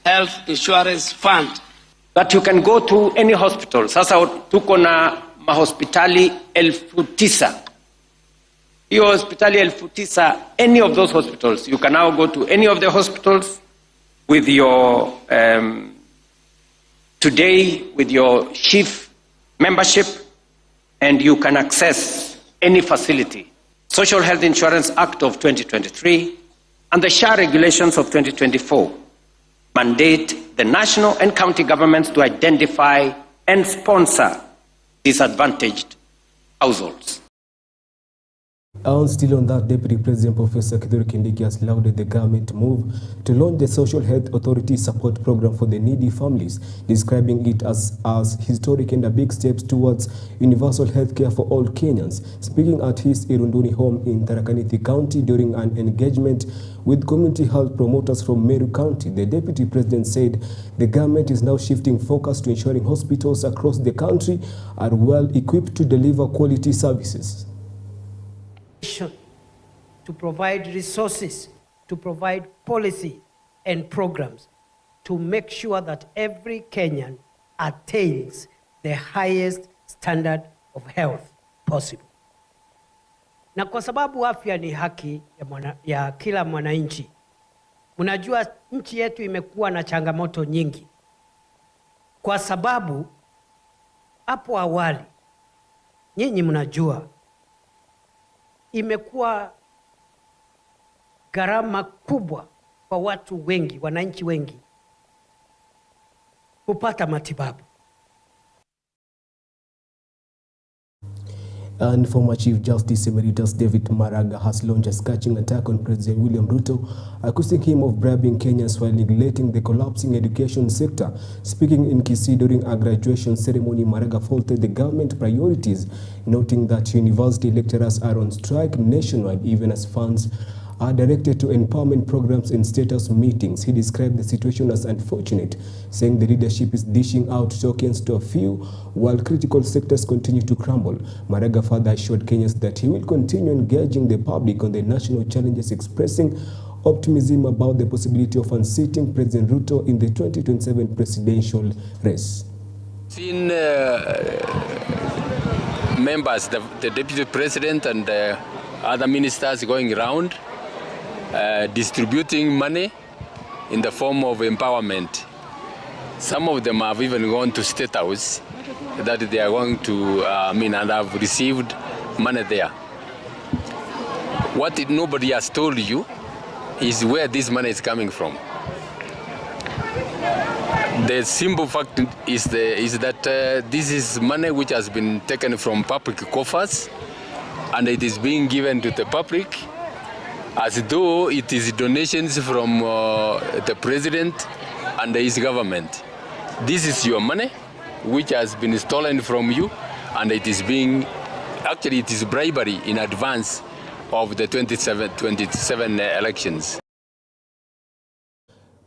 Health Insurance Fund. That you can go to any hospital. Sasa tuko na mahospitali 9,000. Hiyo hospitali 9,000, any of those hospitals, you can now go to any of the hospitals with your, today with your chief membership, and you can access any facility. Social Health Insurance Act of 2023 and the SHA regulations of 2024 mandate the national and county governments to identify and sponsor disadvantaged households. And still on that, Deputy President Professor Kithure Kindiki has lauded the government move to launch the Social Health Authority Support Program for the needy families, describing it as historic and a big steps towards universal health care for all Kenyans. Speaking at his Irunduni home in Tharaka Nithi County during an engagement with community health promoters from Meru County, the Deputy President said the government is now shifting focus to ensuring hospitals across the country are well equipped to deliver quality services. To provide resources, to provide policy and programs to make sure that every Kenyan attains the highest standard of health possible. Na kwa sababu afya ni haki ya kila mwananchi, mnajua nchi yetu imekuwa na changamoto nyingi, kwa sababu hapo awali nyinyi mnajua imekuwa gharama kubwa kwa watu wengi, wananchi wengi kupata matibabu. And former Chief Justice Emeritus David Maraga has launched a scorching attack on President William Ruto, accusing him of bribing Kenyans while neglecting the collapsing education sector. Speaking in Kayesi during a graduation ceremony, Maraga faulted the government priorities, noting that university lecturers are on strike nationwide, even as funds are directed to empowerment programs and status meetings. He described the situation as unfortunate, saying the leadership is dishing out tokens to a few while critical sectors continue to crumble. Maraga further assured Kenyans that he will continue engaging the public on the national challenges, expressing optimism about the possibility of unseating President Ruto in the 2027 presidential race. Seen members, the Deputy President and other ministers going around distributing money in the form of empowerment. Some of them have even gone to State House that they are going to, and have received money there. What nobody has told you is where this money is coming from. The simple fact is that this is money which has been taken from public coffers, and it is being given to the public as though it is donations from the president and his government. This is your money which has been stolen from you, and it is being, actually it is bribery in advance of the 2027 elections.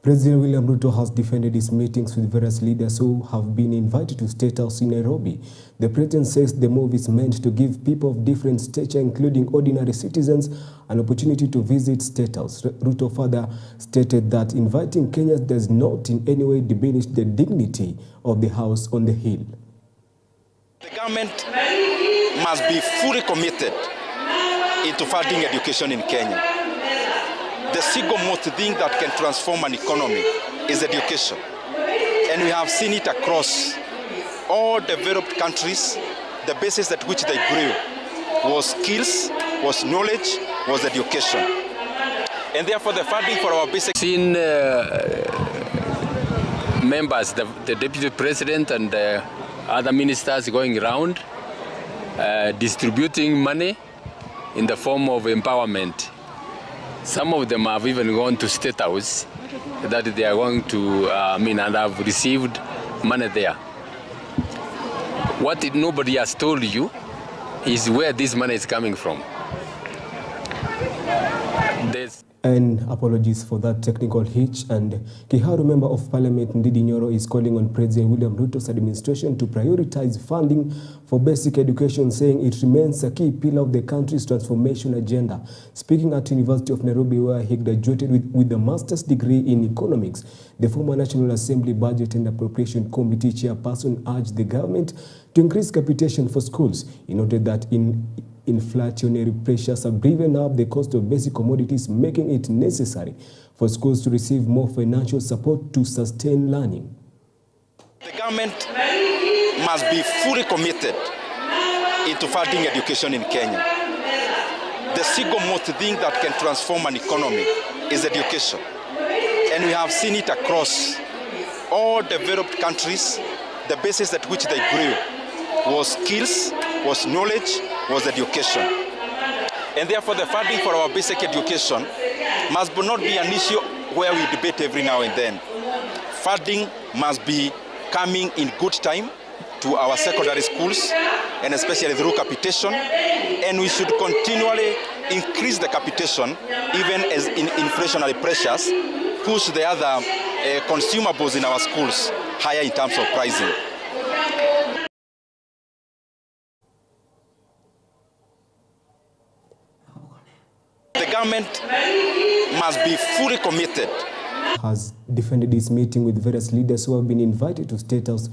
President William Ruto has defended his meetings with various leaders who have been invited to State House in Nairobi. The president says the move is meant to give people of different stature, including ordinary citizens, an opportunity to visit State House. Ruto further stated that inviting Kenyans does not in any way diminish the dignity of the House on the Hill. The government must be fully committed into funding education in Kenya. The single most thing that can transform an economy is education. And we have seen it across all developed countries. The basis at which they grew was skills, was knowledge, was education. And therefore the funding for our basic... Seen members, the Deputy President and other ministers going around distributing money in the form of empowerment. Some of them have even gone to State House that they are going to, and have received money there. What nobody has told you is where this money is coming from. And apologies for that technical hitch. And Kiharu Member of Parliament Needyy is calling on President William Ruto's administration to prioritize funding for basic education, saying it remains a key pillar of the country's transformation agenda. Speaking at University of Nairobi, where he graduated with a master's degree in economics, the former National Assembly Budget and Appropriation Committee chairperson urged the government to increase capitation for schools. He noted that inflationary pressures have driven up the cost of basic commodities, making it necessary for schools to receive more financial support to sustain learning. The government must be fully committed into funding education in Kenya. The single most thing that can transform an economy is education. And we have seen it across all developed countries. The basis at which they grew was skills, was knowledge, was education. And therefore the funding for our basic education must not be an issue where we debate every now and then. Funding must be coming in good time to our secondary schools, and especially through capitation. And we should continually increase the capitation even as inflationary pressures push the other consumables in our schools higher in terms of pricing. The government must be fully committed. Has defended his meeting with various leaders who have been invited to State House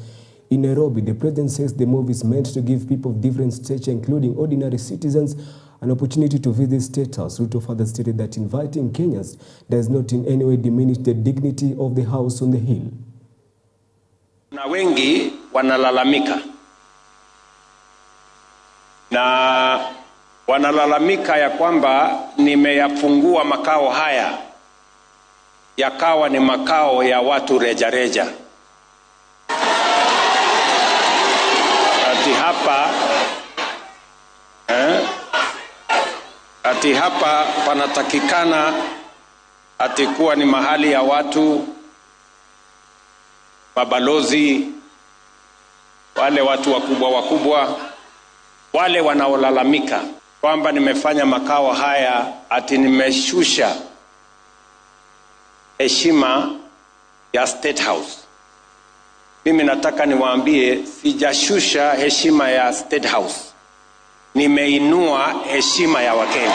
in Nairobi. The president says the move is meant to give people of different stature, including ordinary citizens, an opportunity to visit State House. Ruto further stated that inviting Kenyans does not in any way diminish the dignity of the house on the hill. Na wengi wanalalamika. Na wanalalamika ya kwamba nimeyafungua makao haya yakawa ni makao ya watu rejareja. Ati hapa panatakikana ati kuwa ni mahali ya watu mabalozi, wale watu wakubwa, wale wanaolalamika kwamba nimefanya makao haya ati nimeshusha heshima ya State House. Mimi nataka niwaambie sijashusha heshima ya State House. Nimeinua heshima ya Wakenya.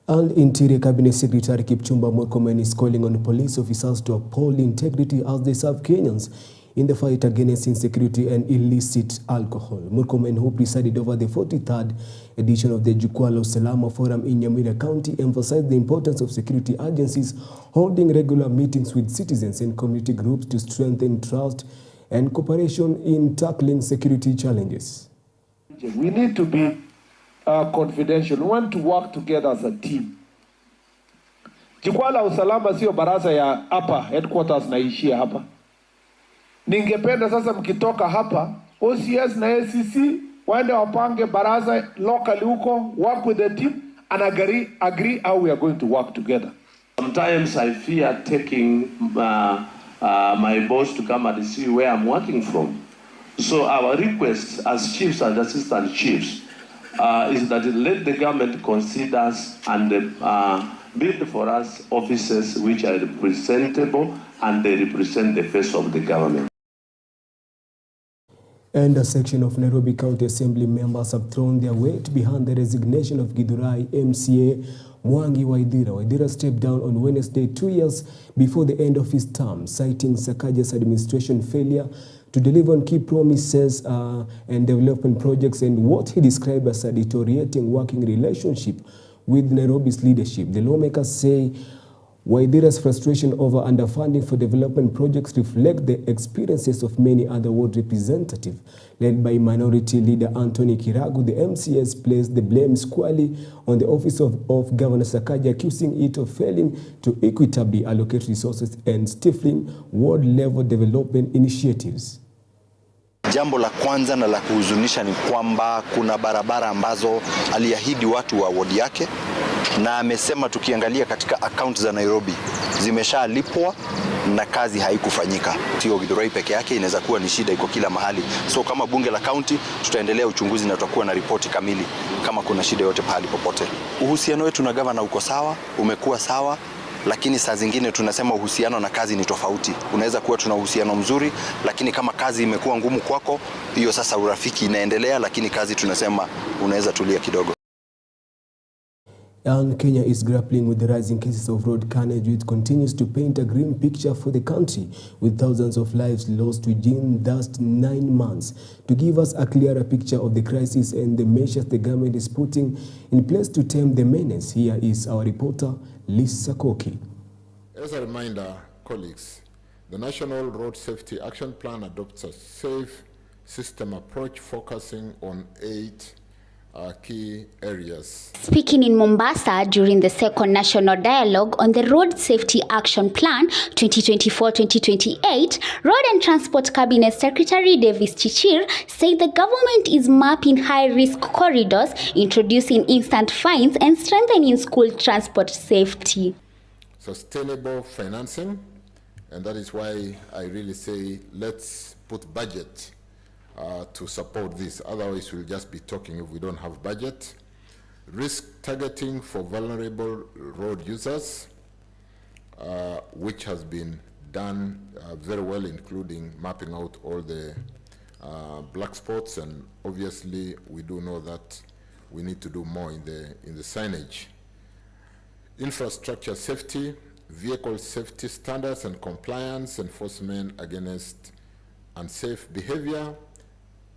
And Interior Cabinet Secretary Kipchumba Murkomen is calling on police officers to uphold integrity as they serve Kenyans in the fight against insecurity and illicit alcohol. Murkomen, who presided over the 43rd edition of the Jukwaa la Usalama Forum in Nyamira County, emphasized the importance of security agencies holding regular meetings with citizens and community groups to strengthen trust and cooperation in tackling security challenges. We need to be confidential. We want to work together as a team. Jukwaa la Usalama sio baraza ya hapa headquarters naishia hapa. Ningependa sasa mkitoka hapa OCS na ACC waende wapange baraza locally huko, work with the team and agree how we are going to work together. Sometimes I fear taking my boss to come and see where I'm working from. So our request as chiefs and assistant chiefs is that let the government consider us and build for us officers which are representable and they represent the face of the government. And a section of Nairobi County Assembly members have thrown their weight behind the resignation of Githurai MCA Mwangi Waithira. Waithira stepped down on Wednesday 2 years before the end of his term, citing Sakaja's administration failure to deliver on key promises and development projects and what he described as a deteriorating working relationship with Nairobi's leadership. The lawmakers say Waithira's frustration over underfunding for development projects reflect the experiences of many other ward representatives. Led by Minority Leader Anthony Kiragu, the MCS placed the blame squarely on the office of Governor Sakaja, accusing it of failing to equitably allocate resources and stifling ward-level development initiatives. Jambo la kwanza na la kuhuzunisha ni kwamba kuna barabara ambazo aliahidi watu wa ward yake na amesema tukiangalia katika account za Nairobi zimeshalipwa na kazi haikufanyika. Sio Githurai peke yake, inaweza kuwa ni shida iko kila mahali. So kama bunge la county tutaendelea uchunguzi na tutakuwa na ripoti kamili kama kuna shida yote pahali popote. Uhusiano wetu na gavana uko sawa, umekuwa sawa, lakini saa zingine tunasema uhusiano na kazi ni tofauti. Unaweza kuwa tuna uhusiano mzuri, lakini kama kazi imekuwa ngumu kwako, hiyo sasa urafiki inaendelea, lakini kazi tunasema unaweza tulia kidogo. And Kenya is grappling with the rising cases of road carnage, which continues to paint a grim picture for the country, with thousands of lives lost within just 9 months. To give us a clearer picture of the crisis and the measures the government is putting in place to tame the menace, here is our reporter, Lisa Koki. As a reminder, colleagues, the National Road Safety Action Plan adopts a safe system approach focusing on 8 key areas. Speaking in Mombasa during the second national dialogue on the Road Safety Action Plan 2024-2028, Road and Transport Cabinet Secretary Davis Chichir said the government is mapping high-risk corridors, introducing instant fines and strengthening school transport safety. Sustainable financing, and that is why I really say let's put budget to support this. Otherwise, we'll just be talking if we don't have budget. Risk targeting for vulnerable road users, which has been done very well, including mapping out all the black spots, and obviously we do know that we need to do more in the signage. Infrastructure safety, vehicle safety standards and compliance enforcement against unsafe behavior,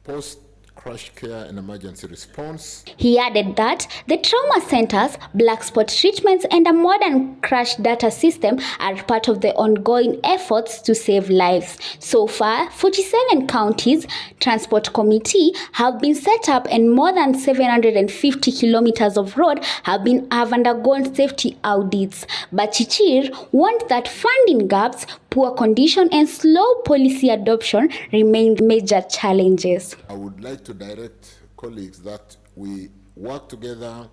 post-crash care and emergency response. He added that the trauma centers, black spot treatments, and a modern crash data system are part of the ongoing efforts to save lives. So far, 47 counties transport committee have been set up, and more than 750 kilometers of road have undergone safety audits. But Chichir warned that funding gaps, poor condition, and slow policy adoption remain major challenges. I would like to direct colleagues that we work together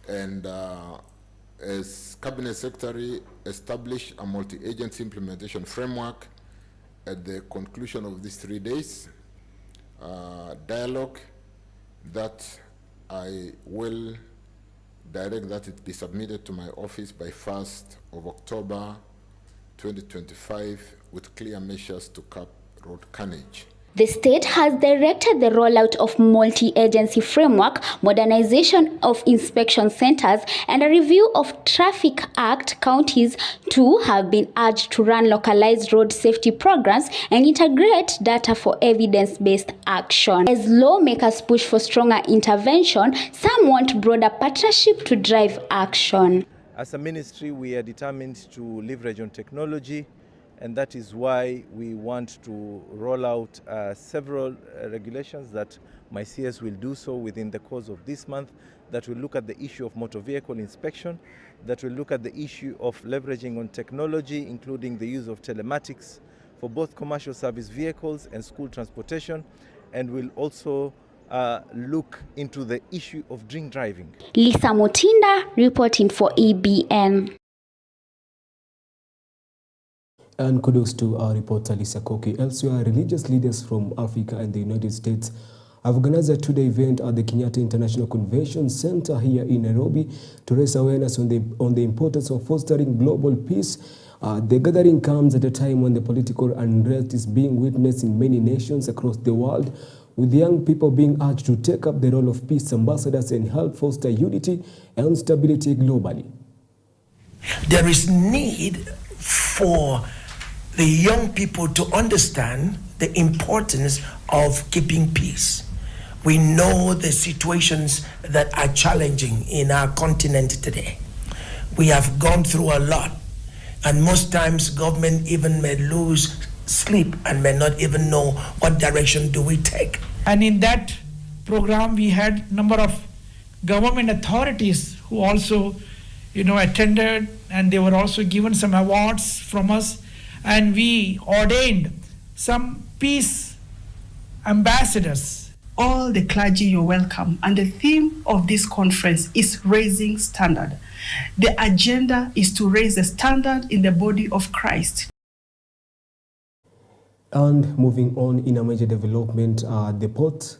and as Cabinet Secretary establish a multi-agency implementation framework at the conclusion of these 3 days dialogue, that I will direct that it be submitted to my office by 1st of October 2025 with clear measures to cap road carnage. The state has directed the rollout of multi-agency framework, modernization of inspection centers, and a review of Traffic Act. Counties too have been urged to run localized road safety programs and integrate data for evidence-based action. As lawmakers push for stronger intervention, some want broader partnership to drive action. As a ministry, we are determined to leverage on technology, and that is why we want to roll out several regulations that my CS will do so within the course of this month, that will look at the issue of motor vehicle inspection, that will look at the issue of leveraging on technology, including the use of telematics for both commercial service vehicles and school transportation, and will also look into the issue of drink driving. Lisa Mutinda reporting for EBN. And kudos to our reporter Lisa Koki. Elsewhere, religious leaders from Africa and the United States have organized a two-day event at the Kenyatta International Convention Center here in Nairobi to raise awareness on the importance of fostering global peace. The gathering comes at a time when the political unrest is being witnessed in many nations across the world, with young people being urged to take up the role of peace ambassadors and help foster unity and stability globally. There is need for the young people to understand the importance of keeping peace. We know the situations that are challenging in our continent today. We have gone through a lot, and most times government even may lose sleep and may not even know what direction do we take. And in that program, we had a number of government authorities who also, attended, and they were also given some awards from us. And we ordained some peace ambassadors. All the clergy, you're welcome. And the theme of this conference is raising standard. The agenda is to raise the standard in the body of Christ. And moving on, in a major development, the port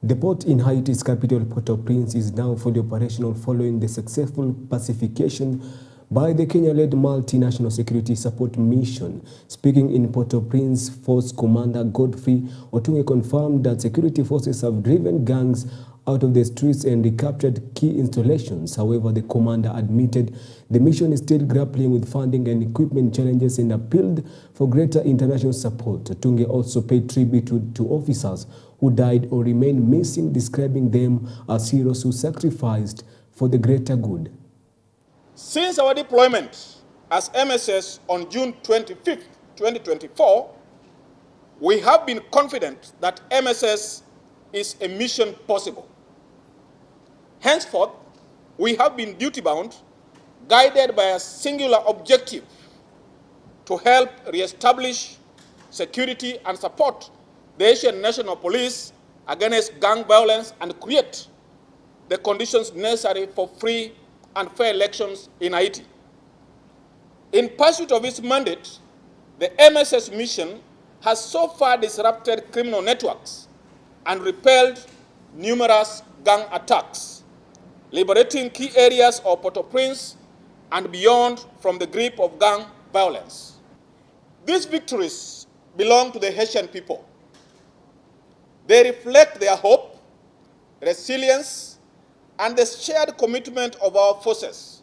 The port in Haiti's capital, Port-au-Prince, is now fully operational following the successful pacification by the Kenya-led multinational security support mission. Speaking in Port-au-Prince, Force Commander Godfrey Otunge confirmed that security forces have driven gangs out of the streets and recaptured key installations. However, the commander admitted the mission is still grappling with funding and equipment challenges and appealed for greater international support. Otunge also paid tribute to officers who died or remain missing, describing them as heroes who sacrificed for the greater good. Since our deployment as MSS on June 25th, 2024, we have been confident that MSS is a mission possible. Henceforth, we have been duty-bound, guided by a singular objective to help re-establish security and support the Haitian National Police against gang violence and create the conditions necessary for free and fair elections in Haiti. In pursuit of its mandate, the MSS mission has so far disrupted criminal networks and repelled numerous gang attacks, liberating key areas of Port-au-Prince and beyond from the grip of gang violence. These victories belong to the Haitian people. They reflect their hope, resilience, and the shared commitment of our forces,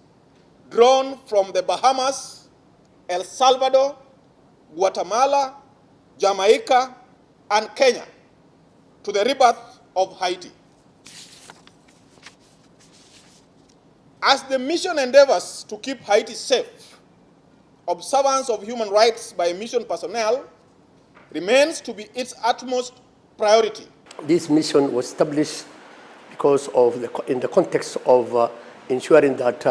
drawn from the Bahamas, El Salvador, Guatemala, Jamaica, and Kenya, to the rebirth of Haiti. As the mission endeavors to keep Haiti safe, observance of human rights by mission personnel remains to be its utmost priority. This mission was established because of in the context of ensuring that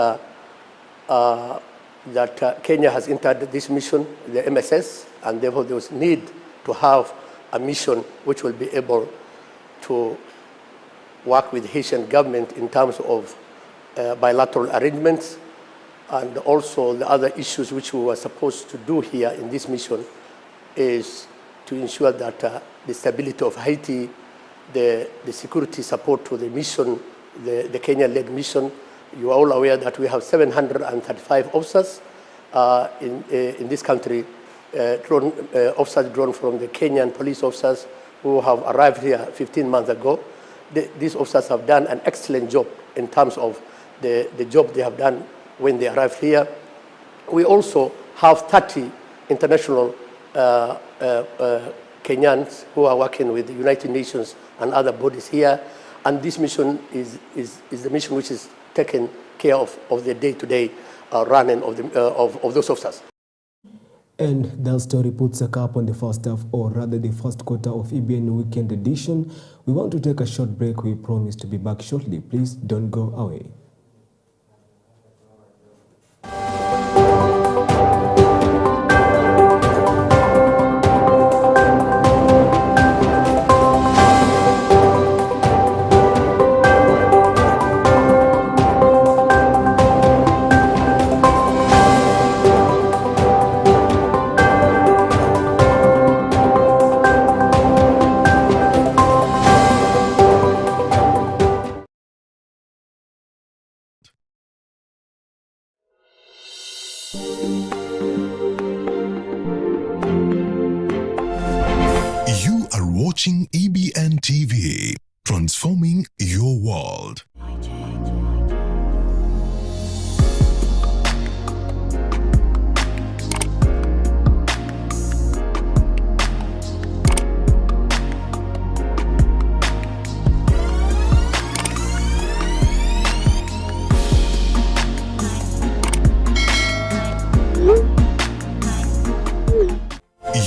Kenya has entered this mission, the MSS, and therefore there was need to have a mission which will be able to work with the Haitian government in terms of bilateral arrangements, and also the other issues which we were supposed to do here in this mission is to ensure that the stability of Haiti, the security support to the mission, the Kenya-led mission. You are all aware that we have 735 officers in this country, officers drawn from the Kenyan police officers who have arrived here 15 months ago. These officers have done an excellent job in terms of the job they have done when they arrived here. We also have 30 international Kenyans who are working with the United Nations and other bodies here, and this mission is the mission which is taking care of the day-to-day running of those officers. And that story puts a cap on the first half, or rather the first quarter of EBN Weekend Edition. We want to take a short break. We promise to be back shortly. Please don't go away. You are watching EBN TV, transforming your world.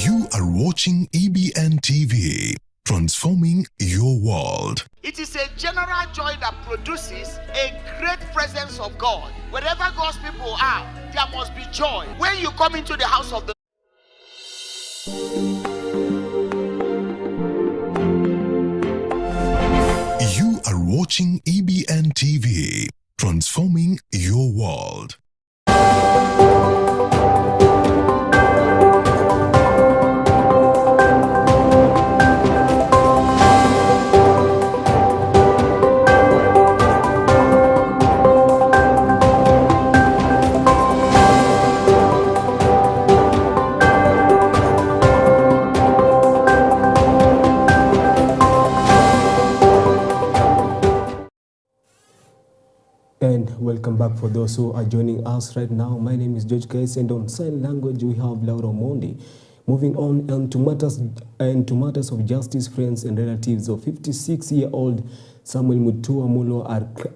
You are watching EBN TV, transforming your world. It is a general joy that produces a great presence of God. Wherever God's people are, there must be joy. When you come into the house of the You are watching EBN TV, transforming your world. welcome back for those who are joining us right now. My name is George Kayesi, and on sign language we have Laura Mondi. Moving on and to matters of justice, friends and relatives of 56-year-old Samuel Mutua Mulo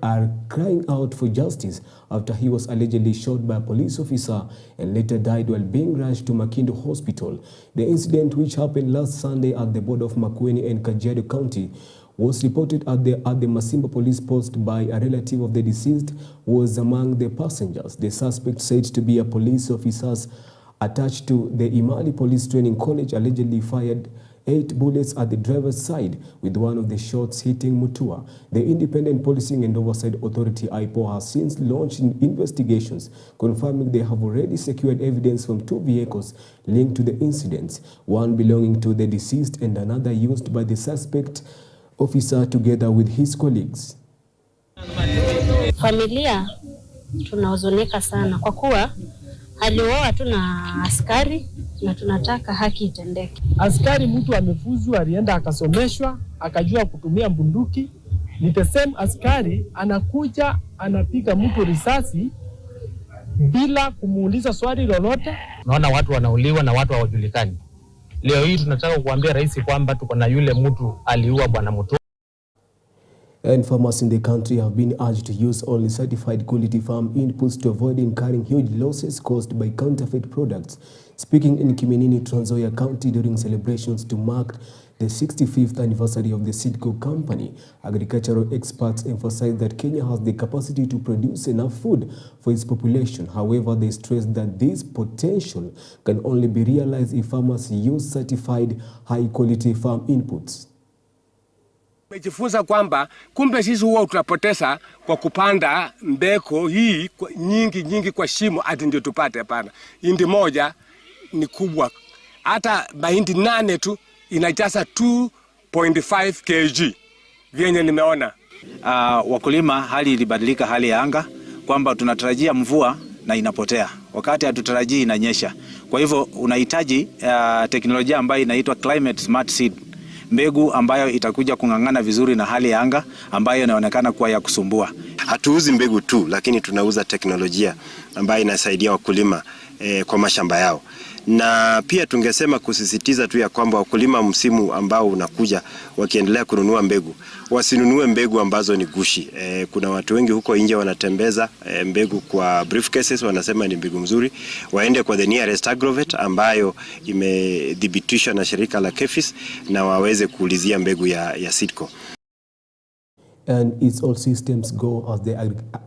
are crying out for justice after he was allegedly shot by a police officer and later died while being rushed to Makindu Hospital. The incident, which happened last Sunday at the border of Makueni and Kajiado County, was reported at the Masimba police post by a relative of the deceased who was among the passengers. The suspect, said to be a police officer attached to the Imali Police Training College, allegedly fired 8 bullets at the driver's side, with one of the shots hitting Mutua. The Independent Policing and Oversight Authority (IPOA) has since launched investigations, confirming they have already secured evidence from 2 vehicles linked to the incidents, one belonging to the deceased and another used by the suspect officer together with his colleagues. Familia tunahuzunika sana kwa kuwa aliuawa tu na askari na tunataka haki itendeke. Askari mtu amefuzu, alienda akasomeshwa, akajua kutumia bunduki. Ni the same askari anakuja anapiga mtu risasi bila kumuuliza swali lolote. Naona watu wanauliwa na watu hawajulikani. Leo hii tunataka kuambia rais kwamba tuko na yule mtu aliua bwana Mutua. And farmers in the country have been urged to use only certified quality farm inputs to avoid incurring huge losses caused by counterfeit products. Speaking in Kiminini, Trans Nzoia County during celebrations to mark the 65th anniversary of the Seedco company, agricultural experts emphasized that Kenya has the capacity to produce enough food for its population. However, they stressed that this potential can only be realized if farmers use certified high-quality farm inputs. Tumejifunza kwamba kumbe sisi huwa tunapoteza kwa kupanda mbeko hii nyingi kwa shimo hadi ndio tupate. Hapana, hindi moja ni kubwa, hata mahindi 8 tu inajaza 2.5 kg vyenye nimeona. Wakulima, hali ilibadilika, hali ya anga, kwamba tunatarajia mvua na inapotea, wakati hatutarajii inanyesha. Kwa hivyo unahitaji teknolojia ambayo inaitwa climate smart seed, mbegu ambayo itakuja kung'ang'ana vizuri na hali ya anga ambayo inaonekana kuwa ya kusumbua. Hatuuzi mbegu tu, lakini tunauza teknolojia ambayo inasaidia wakulima kwa mashamba yao. Na pia tungesema kusisitiza tu ya kwamba wakulima msimu ambao unakuja wakiendelea kununua mbegu, wasinunue mbegu ambazo ni gushi. Kuna watu wengi huko nje wanatembeza mbegu kwa briefcases, wanasema ni mbegu mzuri. Waende kwa the nearest agrovet ambayo imedhibitishwa na shirika la KEFIS na waweze kuulizia mbegu ya Seedco. And its all systems go as the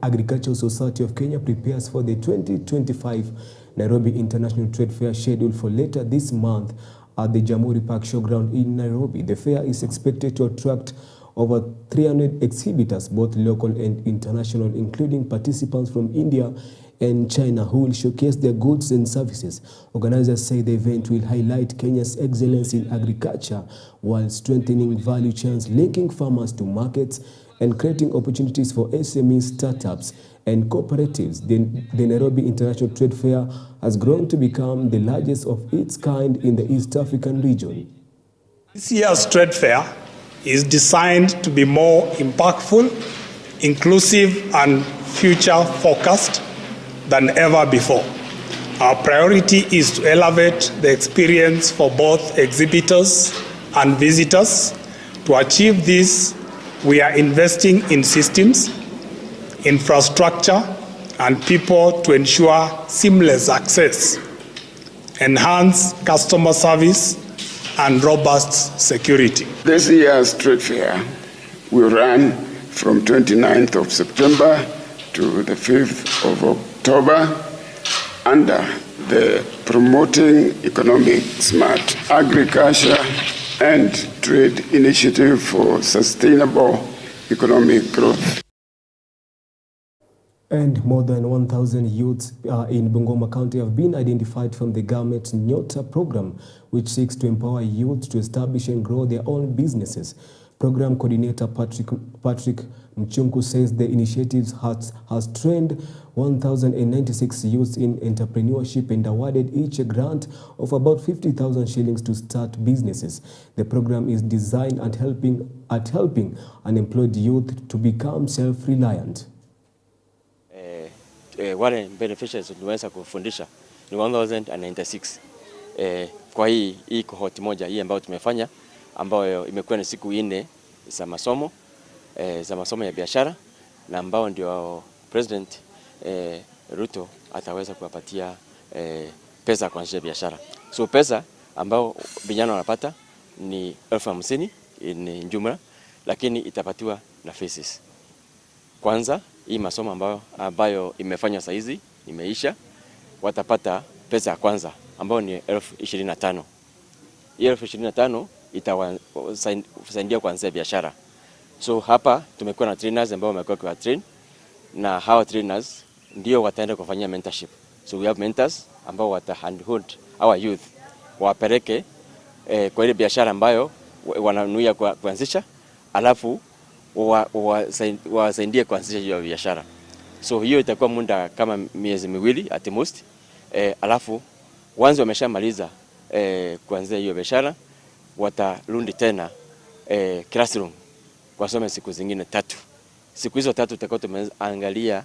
Agricultural Society of Kenya prepares for the 2025 Nairobi International Trade Fair scheduled for later this month at the Jamhuri Park Showground in Nairobi. The fair is expected to attract over 300 exhibitors, both local and international, including participants from India and China who will showcase their goods and services. Organizers say the event will highlight Kenya's excellence in agriculture while strengthening value chains, linking farmers to markets and creating opportunities for SME startups and cooperatives. The Nairobi International Trade Fair has grown to become the largest of its kind in the East African region. This year's trade fair is designed to be more impactful, inclusive and future-focused than ever before. Our priority is to elevate the experience for both exhibitors and visitors. To achieve this, we are investing in systems, infrastructure, and people to ensure seamless access, enhance customer service, and robust security. This year's trade fair will run from 29th of September to the 5th of October under the Promoting Economic Smart Agriculture and Trade Initiative for Sustainable Economic Growth. And more than 1,000 youths in Bungoma County have been identified from the government's Nyota program, which seeks to empower youth to establish and grow their own businesses. Program coordinator Patrick Mchunku says the initiative has trained 1,096 youths in entrepreneurship and awarded each a grant of about 50,000 shillings to start businesses. The program is designed at helping unemployed youth to become self-reliant. wale beneficiaries tunaweza kufundisha ni 1096 kwa hii cohort moja hii ambayo tumefanya, ambayo imekuwa ni siku 4 za masomo ya biashara, na ambao ndio President Ruto ataweza kuwapatia pesa kwa njia ya biashara. So pesa ambao vijana wanapata ni 50,000 ni jumla, lakini itapatiwa na phases. Kwanza hii masomo ambayo imefanywa saa hizi imeisha, watapata pesa ya kwanza ambao ni 25,000. Hii 25,000 itawasaidia kuanzia biashara. So hapa tumekuwa na trainers ambao wamekuwa kwa train, na hawa trainers ndio wataenda kufanyia mentorship. So we have mentors ambao watahandhold our youth wapeleke kwa ile biashara ambayo wananuia kuanzisha, alafu wasaidie kuanzisha hiyo biashara. So hiyo itakuwa muda kama miezi 2 at most. Alafu wanzo wameshamaliza kuanzia hiyo biashara, watarudi tena classroom kwa somo siku zingine 3. Siku hizo 3 tutakuwa tumeangalia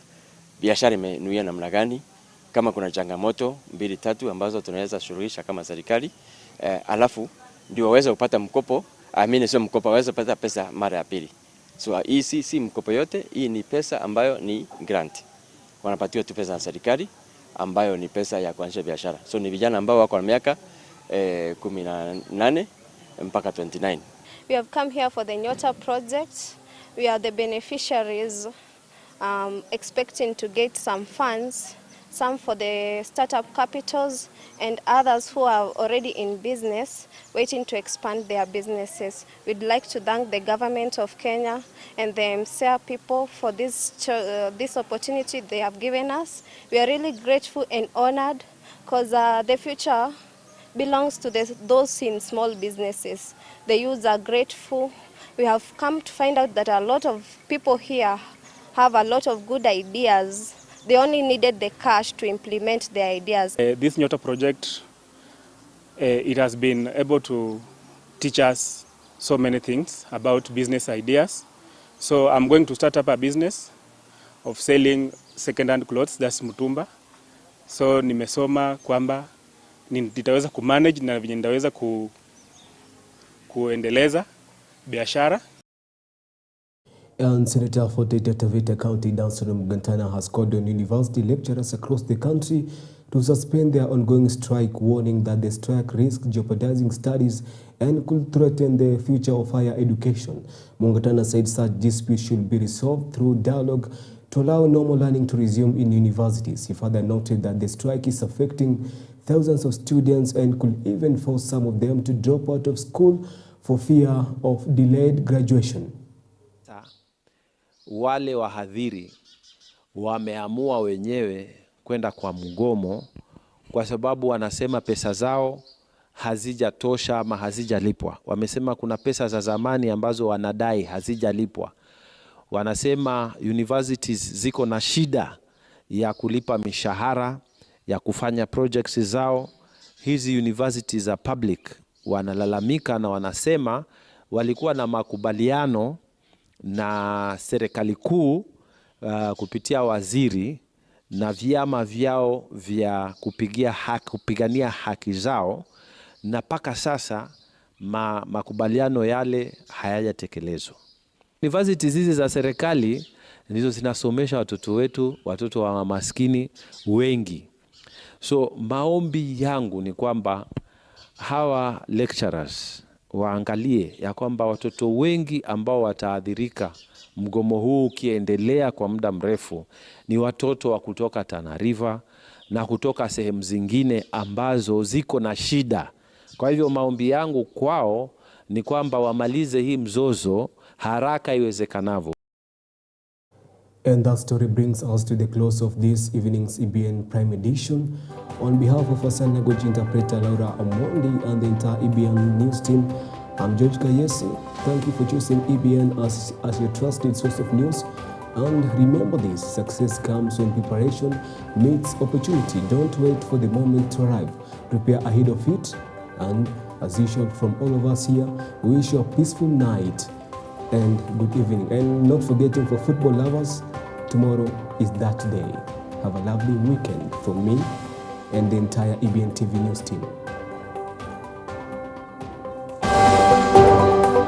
biashara imenuia namna gani, kama kuna changamoto 2-3 ambazo tunaweza suluhisha kama serikali, alafu ndio waweze kupata mkopo. Sio mkopo, waweze kupata pesa mara ya pili. So hii si mkopo yote, hii ni pesa ambayo ni grant. Wanapatiwa tu pesa na serikali ambayo ni pesa ya kuanzisha biashara. So ni vijana ambao wako na miaka 18 mpaka 29. We have come here for the Nyota project. We are the beneficiaries, expecting to get some funds, some for the startup capitals and others who are already in business waiting to expand their businesses. We'd like to thank the government of Kenya and the MCA people for this opportunity they have given us. We are really grateful and honored because the future belongs to those in small businesses. The youths are grateful. We have come to find out that a lot of people here have a lot of good ideas. They only needed the cash to implement their ideas. This Nyota project, it has been able to teach us so many things about business ideas. So I'm going to start up a business of selling second-hand clothes, that's mutumba. So nimesoma kwamba nitaweza kumanage na vile nitaweza kuendeleza biashara. And Senator for Taita Taveta County, Danson Mugantana, has called on university lecturers across the country to suspend their ongoing strike, warning that the strike risks jeopardizing studies and could threaten the future of higher education. Mugantana said such disputes should be resolved through dialogue to allow normal learning to resume in universities. He further noted that the strike is affecting thousands of students and could even force some of them to drop out of school for fear of delayed graduation. Wale wahadhiri wameamua wenyewe kwenda kwa mgomo kwa sababu wanasema pesa zao hazijatosha ama hazijalipwa. Wamesema kuna pesa za zamani ambazo wanadai hazijalipwa. Wanasema universities ziko na shida ya kulipa mishahara, ya kufanya projects zao. Hizi universities za public wanalalamika na wanasema walikuwa na makubaliano na serikali kuu kupitia waziri na vyama vyao vya kupigania haki zao, na paka sasa makubaliano yale hayajatekelezwa. Universities hizi za serikali ndizo zinasomesha watoto wetu, watoto wa maskini wengi. So maombi yangu ni kwamba hawa lecturers waangalie ya kwamba watoto wengi ambao wataadhirika mgomo huu ukiendelea kwa muda mrefu ni watoto wa kutoka Tana River na kutoka sehemu zingine ambazo ziko na shida. Kwa hivyo maombi yangu kwao ni kwamba wamalize hii mzozo haraka iwezekanavyo. And that story brings us to the close of this evening's EBN Prime Edition. On behalf of our sign language interpreter Laura Amondi and the entire EBN news team, I'm George Kayesi. Thank you for choosing EBN as your trusted source of news. And remember this, success comes when preparation meets opportunity. Don't wait for the moment to arrive. Prepare ahead of it. And as usual from all of us here, we wish you a peaceful night and good evening. And not forgetting, for football lovers, tomorrow is that day. Have a lovely weekend from me and the entire EBN TV news team.